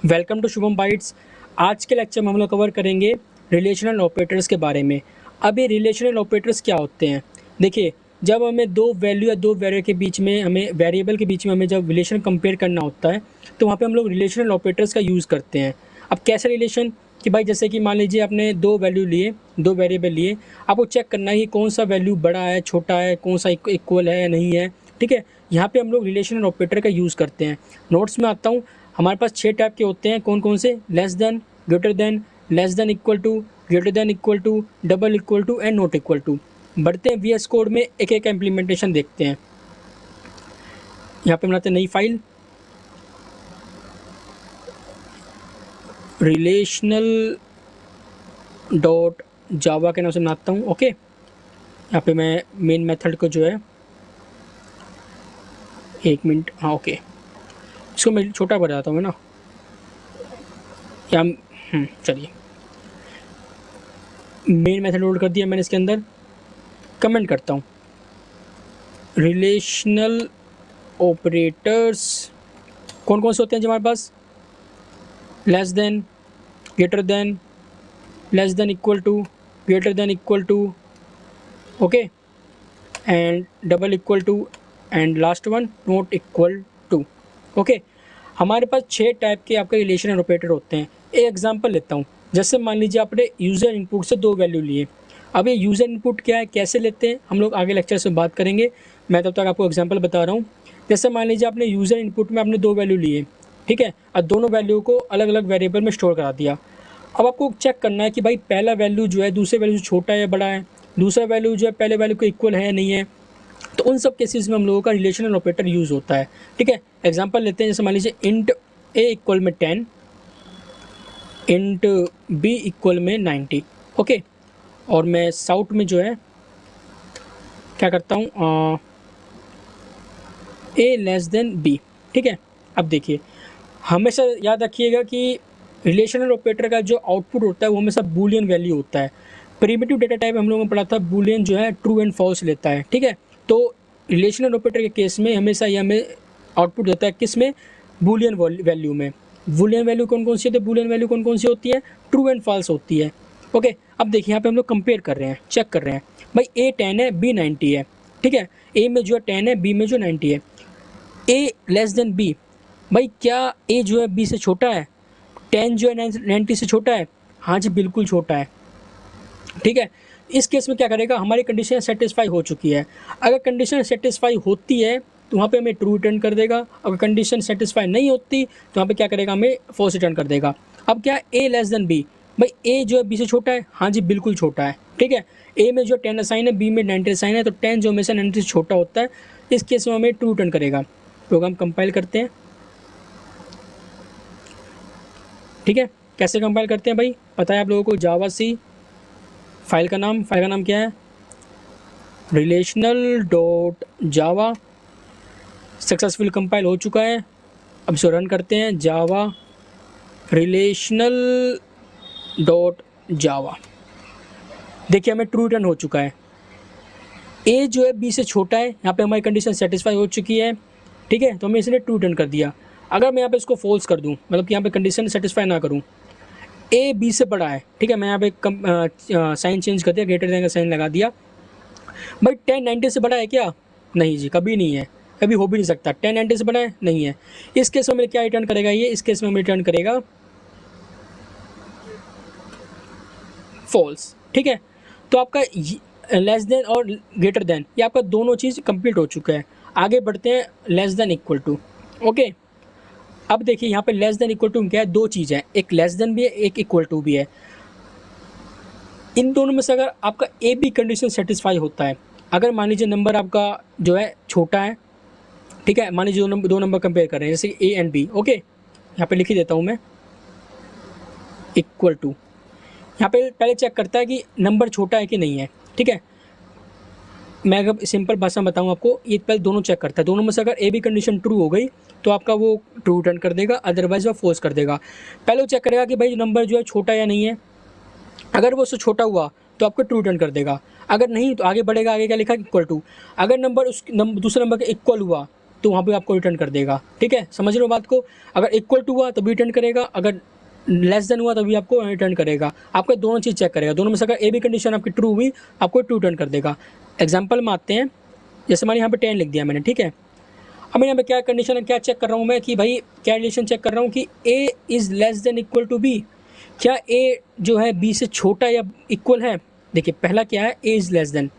Welcome to Shubham bytes. आज के lecture में हम लोग कवर करेंगे रिलेशनल ऑपरेटर्स के बारे में। अब ये रिलेशनल ऑपरेटर्स क्या होते हैं? देखिए, जब हमें दो वैल्यू या दो वेरिएबल के बीच में हमें जब रिलेशन कंपेयर करना होता है तो वहाँ पे हम लोग रिलेशनल ऑपरेटर्स का यूज़ करते हैं। अब कैसे रिलेशन कि भाई जैसे कि मान लीजिए आपने दो वैल्यू लिए, दो वेरिएबल लिए, आपको चेक करना है कि कौन सा वैल्यू बड़ा है, छोटा है, कौन सा इक्वल है या नहीं है। ठीक है, यहाँ पे हम लोग रिलेशनल ऑपरेटर का यूज़ करते हैं। नोट्स में आता हूँ। हमारे पास 6 टाइप के होते हैं। कौन कौन से? Less than, greater than, less than equal to, greater than equal to, double equal to and not equal to. बढ़ते हैं VS कोड में, एक एक इम्प्लीमेंटेशन देखते हैं। यहाँ पे बनाते हैं नई फाइल, रिलेशनल डॉट जावा के नाम से बनाता हूँ। ओके, यहाँ पे मैं मेन मेथड को जो है, एक मिनट, हाँ ओके, इसको मैं छोटा कर जाता हूँ ना, या चलिए, मेन मेथड लोड कर दिया मैंने। इसके अंदर कमेंट करता हूँ, रिलेशनल ऑपरेटर्स कौन कौन से होते हैं जी हमारे पास? Less than, greater than, less than equal to, greater than equal to, okay, and double equal to, and last one not equal to. Okay, हमारे पास 6 टाइप के आपके रिलेशनल ऑपरेटर होते हैं। एक एग्जांपल लेता हूँ। जैसे मान लीजिए आपने यूज़र इनपुट से दो वैल्यू लिए। अब ये यूज़र इनपुट क्या है, कैसे लेते हैं, हम लोग आगे लेक्चर से बात करेंगे। मैं तब तक आपको एग्जांपल बता रहा हूँ। जैसे मान लीजिए आपने यूज़र इनपुट में आपने दो वैल्यू लिए, ठीक है, और दोनों वैल्यू को अलग अलग वेरिएबल में स्टोर करा दिया। अब आपको चेक करना है कि भाई पहला वैल्यू जो है दूसरे वैल्यू से छोटा है या बड़ा है, दूसरा वैल्यू जो है पहले वैल्यू को इक्वल है या नहीं है। तो उन सब केसेस में हम लोगों का रिलेशनल ऑपरेटर यूज़ होता है। ठीक है, एग्जांपल लेते हैं। जैसे मान लीजिए इंट ए इक्वल में 10, इंट बी इक्वल में 90। ओके, और मैं साउट में जो है क्या करता हूँ, ए लेस देन बी। ठीक है, अब देखिए, हमेशा याद रखिएगा कि रिलेशनल ऑपरेटर का जो आउटपुट होता है वो हमेशा बूलियन वैल्यू होता है। प्रिमिटिव डेटा टाइप हम लोगों ने पढ़ा था, बूलियन जो है ट्रू एंड फॉल्स लेता है। ठीक है, तो रिलेशनल ऑपरेटर के केस में हमेशा ये हमें आउटपुट देता है, किस में? बूलियन वैल्यू में। बूलियन वैल्यू कौन कौन सी होती है? बूलियन वैल्यू कौन कौन सी होती है? ट्रू एंड फॉल्स होती है। ओके, अब देखिए यहाँ पे हम लोग कंपेयर कर रहे हैं, चेक कर रहे हैं। भाई ए 10 है, बी 90 है। ठीक है, ए में जो है 10 है, बी में जो 90 है। ए लेस देन बी, भाई क्या ए जो है बी से छोटा है? 10 जो है 90 से छोटा है? हाँ जी, बिल्कुल छोटा है। ठीक है, इस केस में क्या करेगा, हमारी कंडीशन सेटिस्फाई हो चुकी है। अगर कंडीशन सेटिस्फाई होती है तो वहाँ पे हमें ट्रू रिटर्न कर देगा। अगर कंडीशन सेटिस्फाई नहीं होती तो वहाँ पे क्या करेगा, हमें फॉल्स रिटर्न कर देगा। अब क्या, ए लेस देन बी, भाई ए जो है बी से छोटा है? हाँ जी, बिल्कुल छोटा है। ठीक है, ए में जो 10 असाइन है, बी में 90 असाइन है, तो 10 जो हमेशा 90 से छोटा होता है। इस केस में हमें ट्रू रिटर्न करेगा। प्रोग्राम कंपाइल करते हैं। ठीक है, कैसे कंपाइल करते हैं भाई, पता है आप लोगों को, जावा सी। फाइल का नाम क्या है? रिलेशनल डॉट जावा। सक्सेसफुल कंपाइल हो चुका है। अब इसको रन करते हैं, जावा रिलेशनल डॉट जावा। देखिए हमें ट्रू रिटर्न हो चुका है। ए जो है बी से छोटा है, यहाँ पे हमारी कंडीशन सेटिस्फाई हो चुकी है। ठीक है, तो हमें इसने ट्रू रिटर्न कर दिया। अगर मैं यहाँ पे इसको फॉल्स कर दूँ, मतलब कि यहाँ पे कंडीशन सेटिस्फाई ना करूँ, ए बी से बड़ा है। ठीक है, मैं यहाँ पे साइन चेंज कर दिया, ग्रेटर देन का साइन लगा दिया। भाई 10 90 से बड़ा है क्या? नहीं जी, कभी नहीं है, कभी हो भी नहीं सकता। 10 90 से बड़ा है? नहीं है। इस केस में क्या रिटर्न करेगा ये? इस केस में हमें रिटर्न करेगा फॉल्स। ठीक है, तो आपका लेस देन और ग्रेटर देन, ये आपका दोनों चीज़ कंप्लीट हो चुका है। आगे बढ़ते हैं, less than equal to. Okay, अब देखिए यहाँ पे लेस देन इक्वल टू क्या है? दो चीज़ है, एक लेस देन भी है, एक इक्वल टू भी है। इन दोनों में से अगर आपका ए बी कंडीशन सेटिस्फाई होता है, अगर मान लीजिए नंबर आपका जो है छोटा है, ठीक है, मान लीजिए दो नंबर कंपेयर कर रहे हैं, जैसे ए एंड बी। ओके, यहाँ पे लिख ही देता हूँ मैं, इक्वल टू। यहाँ पे पहले चेक करता है कि नंबर छोटा है कि नहीं है। ठीक है, मैं अगर सिंपल भाषा में बताऊँ आपको, ये पहले दोनों चेक करता है। दोनों में से अगर ए बी कंडीशन ट्रू हो गई तो आपका वो ट्रू रिटर्न कर देगा, अदरवाइज वो फॉल्स कर देगा। पहले वो चेक करेगा कि भाई नंबर जो है छोटा या नहीं है। अगर वो उससे छोटा हुआ तो आपको ट्रू रिटर्न कर देगा, अगर नहीं तो आगे बढ़ेगा। आगे क्या लिखा? Equal to. अगर नंबर दूसरे नंबर के इक्वल हुआ तो वहाँ पे आपको रिटर्न कर देगा। ठीक है, समझ रहे हो बात को। अगर इक्वल टू हुआ तो भी रिटर्न करेगा, अगर लेस देन हुआ तभी आपको रिटर्न करेगा। आपको दोनों चीज़ चेक करेगा, दोनों में से अगर ए बी कंडीशन आपकी ट्रू हुई आपको ट्रू रिटर्न कर देगा। एग्जाम्पल में आते हैं, जैसे हमारे यहाँ पे 10 लिख दिया मैंने। ठीक है, अब यहाँ पे क्या कंडीशन है, क्या चेक कर रहा हूँ मैं कि भाई क्या रिलेशन चेक कर रहा हूँ कि A is less than equal to B, क्या ए जो है बी से छोटा या इक्वल है। देखिए पहला क्या है, ए इज़ लेस देन,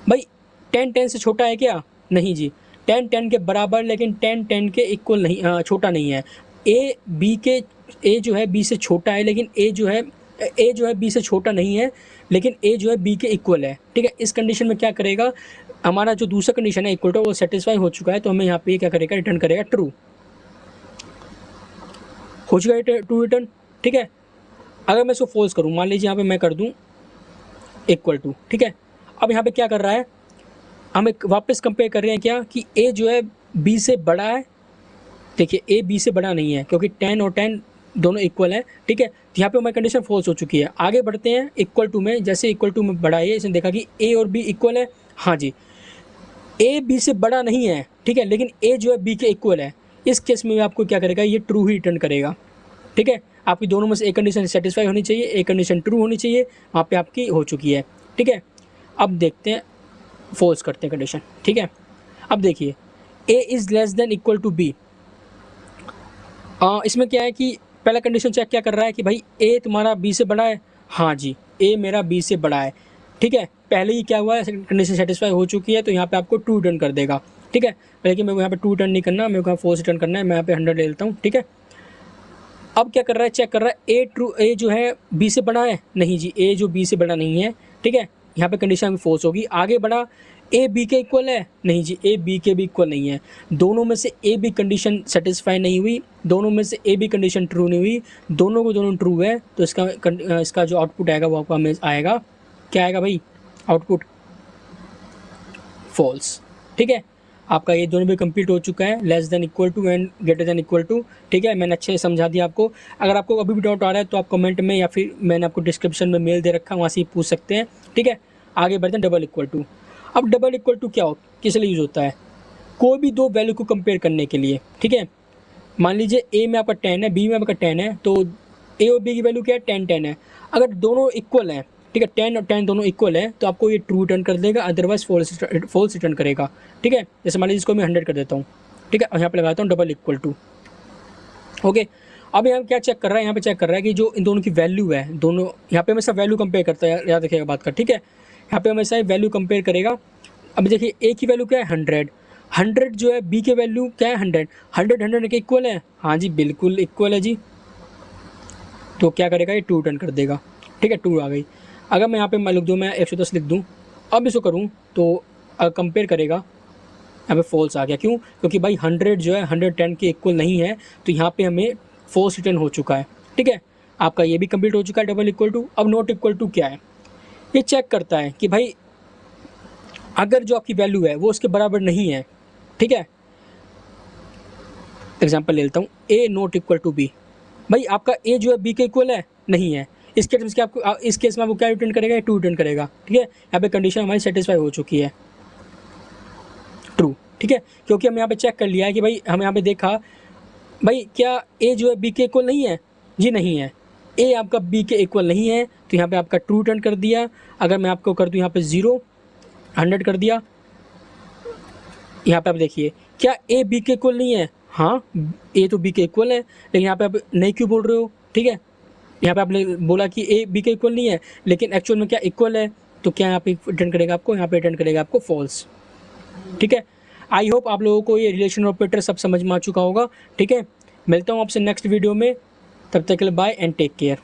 भाई 10 10 से छोटा है क्या, नहीं जी, 10 10 के बराबर, लेकिन 10 10 के इक्वल नहीं, छोटा नहीं है। ए जो है बी से छोटा है, लेकिन ए जो है बी से छोटा नहीं है, लेकिन ए जो है बी के इक्वल है। ठीक है, इस कंडीशन में क्या करेगा, हमारा जो दूसरा कंडीशन है इक्वल टू वो सेटिस्फाई हो चुका है, तो हमें यहाँ पे क्या करेगा, रिटर्न करेगा ट्रू, हो चुका है ट्रू रिटर्न। ठीक है, अगर मैं इसको फॉल्स करूँ, मान लीजिए यहाँ पे मैं कर दूँ इक्वल टू। ठीक है, अब यहाँ पे क्या कर रहा है, हम एक वापस कंपेयर कर रहे हैं क्या कि ए जो है बी से बड़ा है। देखिए ए बी से बड़ा नहीं है क्योंकि 10 और 10 दोनों इक्वल है। ठीक है, तो यहाँ पे हमारी कंडीशन फॉल्स हो चुकी है। आगे बढ़ते हैं इक्वल टू में, जैसे इक्वल टू में बढ़ा है, इसने देखा कि ए और बी इक्वल है। हाँ जी, ए बी से बड़ा नहीं है। ठीक है, लेकिन ए जो है बी के इक्वल है। इस केस में आपको क्या करेगा, ये ट्रू ही रिटर्न करेगा। ठीक है, आपकी दोनों में से एक कंडीशन सेटिस्फाई होनी चाहिए, एक कंडीशन ट्रू होनी चाहिए, वहाँ पे आपकी हो चुकी है। ठीक है, अब देखते हैं फॉल्स करते हैं कंडीशन। ठीक है, अब देखिए A is less than equal to B, इसमें क्या है कि पहला कंडीशन चेक क्या कर रहा है कि भाई ए तुम्हारा बी से बड़ा है। हाँ जी, ए मेरा बी से बड़ा है। ठीक है, पहले ही क्या हुआ है, कंडीशन सेटिस्फाई हो चुकी है, तो यहाँ पे आपको ट्रू रिटर्न कर देगा। ठीक है, लेकिन मेरे को यहाँ पे ट्रू रिटर्न नहीं करना, मेरे को यहाँ फॉल्स रिटर्न करना है। मैं यहाँ पे 100 ले लेता हूँ। ठीक है, अब क्या कर रहा है, चेक कर रहा है ए जो है बी से बड़ा है, नहीं जी, ए जो बी से बड़ा नहीं है। ठीक है, यहाँ पे कंडीशन फॉल्स होगी। आगे बढ़ा, ए बी के इक्वल है, नहीं जी, ए बी के भी इक्वल नहीं है। दोनों में से ए बी कंडीशन सेटिस्फाई नहीं हुई, दोनों में से ए बी कंडीशन ट्रू नहीं हुई, दोनों को दोनों ट्रू है, तो इसका जो आउटपुट आएगा वो आपका आएगा, क्या आएगा भाई, आउटपुट फॉल्स। ठीक है, आपका ये दोनों भी कंप्लीट हो चुका है, less than equal to and greater than equal to. ठीक है, मैंने अच्छे से समझा दिया आपको। अगर आपको अभी भी डाउट आ रहा है तो आप कमेंट में या फिर मैंने आपको डिस्क्रिप्शन में मेल दे रखा है, वहाँ से पूछ सकते हैं। ठीक है, आगे बढ़ते हैं डबल इक्वल टू। अब डबल इक्वल टू क्या हो, किस लिए यूज़ होता है, कोई भी दो वैल्यू को कंपेयर करने के लिए। ठीक है, मान लीजिए ए में आपका 10 है, बी में आपका 10 है, तो ए और बी की वैल्यू क्या है, 10 10 है। अगर दोनों इक्वल हैं, ठीक है, 10 और 10 दोनों इक्वल है, तो आपको ये ट्रू रिटर्न कर देगा, अदरवाइज फॉल्स रिटर्न करेगा। ठीक है, जैसे मान लीजिए इसको मैं 100 कर देता हूँ। ठीक है, और यहाँ पे लगाता हूँ डबल इक्वल टू। ओके, अब यहाँ क्या चेक कर रहा है, यहाँ पे चेक कर रहा है कि जो इन दोनों की वैल्यू है, दोनों यहाँ पे हमेशा वैल्यू कंपेयर करता है, याद रखिएगा बात का। ठीक है, यहाँ पे हमेशा वैल्यू कंपेयर करेगा। अब देखिए ए की वैल्यू क्या है, 100, 100 जो है बी के वैल्यू क्या है, 100, 100 के इक्वल है। हाँ जी, बिल्कुल इक्वल है जी, तो क्या करेगा, ये ट्रू रिटर्न कर देगा। ठीक है, ट्रू आ गई। अगर मैं यहाँ पे मैं लिख दूँ, मैं 110 लिख दूँ, अब इसको करूँ तो कंपेयर करेगा, यहाँ पे फॉल्स आ गया। क्यों, क्योंकि भाई 100 जो है 110 के इक्वल नहीं है, तो यहाँ पे हमें फॉल्स रिटर्न हो चुका है। ठीक है, आपका ये भी कंप्लीट हो चुका है डबल इक्वल टू। अब नॉट इक्वल टू क्या है, ये चेक करता है कि भाई अगर जो आपकी वैल्यू है वो उसके बराबर नहीं है। ठीक है, एग्जांपल ले लेता हूँ, ए नॉट इक्वल टू बी, भाई आपका ए जो है बी के इक्वल है, नहीं है। इस केस में आपको इस केस में आपको क्या रिटर्न करेगा, ट्रू रिटर्न करेगा। ठीक है, यहाँ पे कंडीशन हमारी सेटिस्फाई हो चुकी है, ट्रू। ठीक है, क्योंकि हम यहाँ पे चेक कर लिया है कि भाई हम यहाँ पे देखा भाई क्या ए जो है बी के इक्वल नहीं है, जी नहीं है, ए आपका बी के इक्वल नहीं है, तो यहाँ पे आपका ट्रू रिटर्न कर दिया। अगर मैं आपको कर दूँ यहाँ पे 0 100 कर दिया, यहाँ पे आप देखिए क्या ए बी के इक्वल नहीं है, हाँ ए तो बी के इक्वल है, लेकिन यहाँ पे आप नहीं क्यों बोल रहे हो। ठीक है, यहाँ पे आपने बोला कि ए बी के इक्वल नहीं है, लेकिन एक्चुअल में क्या इक्वल है, तो क्या यहाँ पे रिटर्न करेगा आपको, यहाँ पे रिटर्न करेगा आपको फॉल्स। ठीक है, आई होप आप लोगों को ये रिलेशन ऑपरेटर सब समझ में आ चुका होगा। ठीक है, मिलता हूँ आपसे नेक्स्ट वीडियो में, तब तक के लिए बाय एंड टेक केयर।